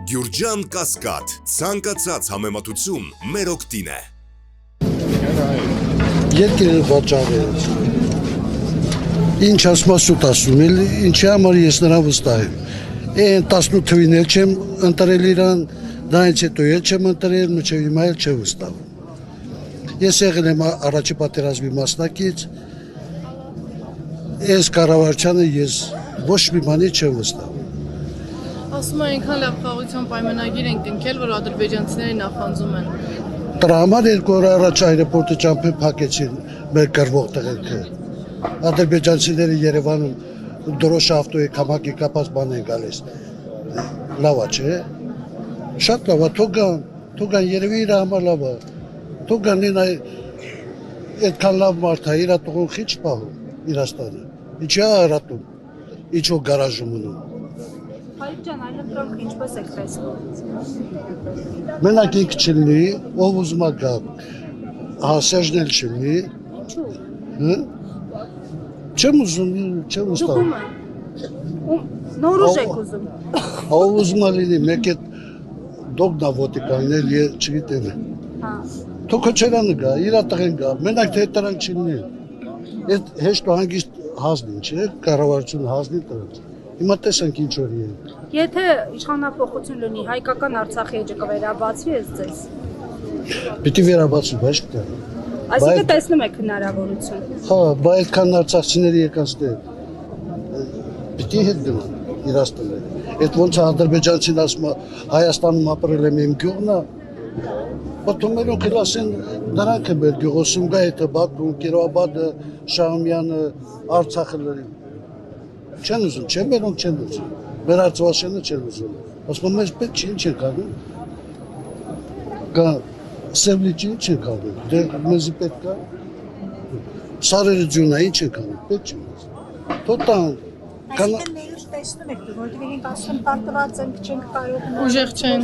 Գյուրջան Կասկադ, ցանկացած համեմատություն մեր օգտին է։ Երկիրը վաճառել ինչ ասմասուտ ասում էլ, ինչի համար ես նրան վստահ եմ։ Են 18 թվին էլ չեմ ընտրել իրան, դրանից հետո էլ չեմ ընտրել, մինչև հիմա էլ չեմ վստահում։ Ես եղել եմ առաջի պատերազմի մասնակից, այս կառավարությանը ես ոչ մի բանի չեմ վստահում։ Ասում են այնքան լավ խաղաղության պայմանագիր են կնքել, որ ադրբեջանցիները նախանձում են։ Դրա համար 2 օր առաջ այրեպորտը ճամփեն փակեցին մեր կրվող տղերքը։ Ադրբեջանցիները Երևանում դրոշ ավտոյի կամակի կապած բան են գալիս։ Լավ է, չէ՞։ Շատ լավ է, թող գան երևի իր համար լավ է։ Թող գանին այդքան լավ մարդ է, իր տղուն խիչ պահում Իրաստանը։ Ինչի է հրատում, ինչ որ գարաժում ունում։ Հայկ ջան, այլընտրանքը ինչպես եք տեսնում։ Մենակ ինք չլինի, ով ուզում է գա, Սերժն էլ չլինի։ Ինչու։ Չեմ ուզում, չեմ ուստանում։ Նոր ուժ եք ուզում։ Ով ուզում է լինի, մեկ այդ դոգնա ոտիկանել, չգիտեմ։ Թոքը չերանը գա, իրա տղեն գա, մենակ թե դրանք չլինի։ Այդ հեշտ ու հանգիստ հազնին, չէ՞, կառավարությունը հազնի տրած։ Հիմա տեսանք ինչ որ են։ Եթե իշխանափոխություն լինի, հայկական Արցախի էջը կվերաբացվի ես ձեզ։ Պիտի վերաբացվի, բայց չկա։ Այսինքն տեսնում եք հնարավորություն։ Հա, բայց այդքան արցախցիների եկած դե պիտի հետ գնան Իրաստանը։ Այդ ոնց է ադրբեջանցին ասում է Հայաստանում ապրել եմ իմ գյուղն է։ Потом մերոնք էլ ասեն նրանք են մեր գյուղը, Սումգայիթը, Բաքուն, Կիրովաբադը, Շահումյանը, Արցախը լրիվ։ Չեն ուզում, չէ՞ մերոնք չեն ուզում։ Մեր Արցախը չեն ուզում։ Ասում են մեզ պետք չի, ինչ ենք անում։ Կա Սևլիչի ինչ ենք անում։ Դե մեզի պետք է։ Սարերը ջունա ինչ ենք անում, պետք չի մեզ։ Թոտան Այսինքն ներուժ տեսնում եք, որովհետև ինք ասում պարտված ենք, չենք կարող։ Ուժեղ չեն։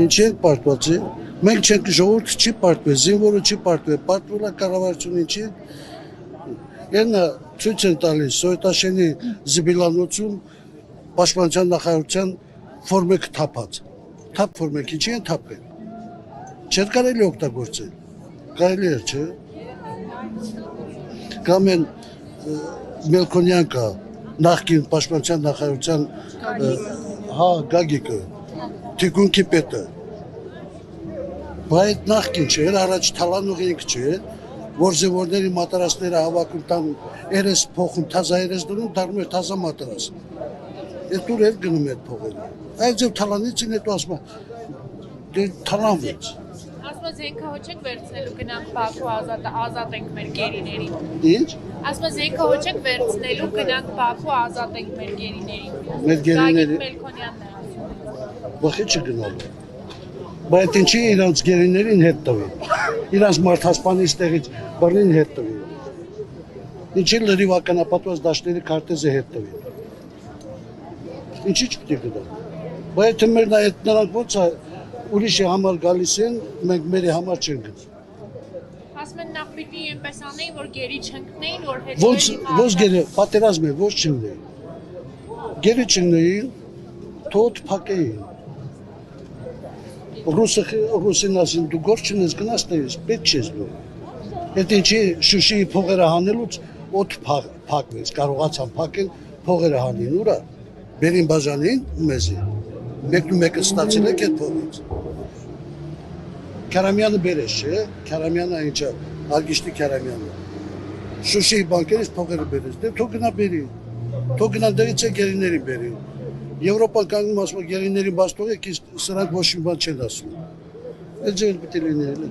Ինչի ենք պարտված է։ Մենք չենք ժողովուրդը չի պարտվել, զինվորը չի պարտվել, պարտվել է կառավարությունը ինչի։ Ենա ցույց են տալիս Սովետաշենի Զիբիլանոցում Պաշտպանության նախարարության ֆորմեք թափած։ Թափ ֆորմեք ինչի են թափել։ Չէր կարելի օգտագործել։ Կարելի էր, չէ։ Կամ են Մելքոնյան կա նախկին Պաշտպանության նախարարության հա Գագիկը թիկունքի պետը։ Բայց նախկին չէր, առաջ թալանող ինք չէր, որ զինվորների մատարասները հավաքում տան երես փոխում, թազա երես դնում, դառնում էր թազա մատարաս։ Այդ ուր էր գնում այդ փողերը։ Այդ ձև թալանիցին հետո ասում դե թալանվեց։ Ասում է զենքը հոչ եք վերցնելու գնանք Բաքու ազատենք մեր գերիներին։ Ինչ։ Ասում է զենքը հոչ եք վերցնելու գնանք Բաքու ազատենք մեր գերիներին։ Մեր գերիների։ Մելքոնյանն է ասում։ Բախի չգնալու։ Բայց ինչի իրանց գերիներին հետ տվի։ Իրանց մարդասպանից տեղից բռնին հետ տվի։ Ինչի լրիվ ականապատված դաշտերի քարտեզը հետ տվի։ Ինչի չպիտի գնալ։ Բայց թե մեր այդ նրանք ոնց է ուրիշի համար գալիս են, մենք մերի համար չենք գնում։ Ասում են նախ պիտի այնպես անեին, որ գերի չընկնեին, որ հետո Ոնց գերի պատերազմ է, ոնց չընկնեին։ Գերի չընկնեին, թոթ փակեին։ Ռուսին ասին դու գործ չունես գնաս տես, պետք չես դու։ Այդ ինչի Շուշիի փողերը հանելուց օդ փակվեց, կարողացան փակել փողերը հանին, ուրա։ Բերին բաժանին մեզի։ Մեկը ստացել եք այդ փողից։ Քարամյանը բերես, չէ՞, Քարամյանը ինչա, Արգիշտի Քարամյանը։ Շուշիի բանկերից փողերը բերես, դե թող գնա բերի։ Թող գնա դերից է գերիներին բերի։ Եվրոպան կանգնում ասում գերիներին բաց թողեք, իսկ սրանք ոչ մի բան չեն ասում։ Այդ ձեր պիտի լինի։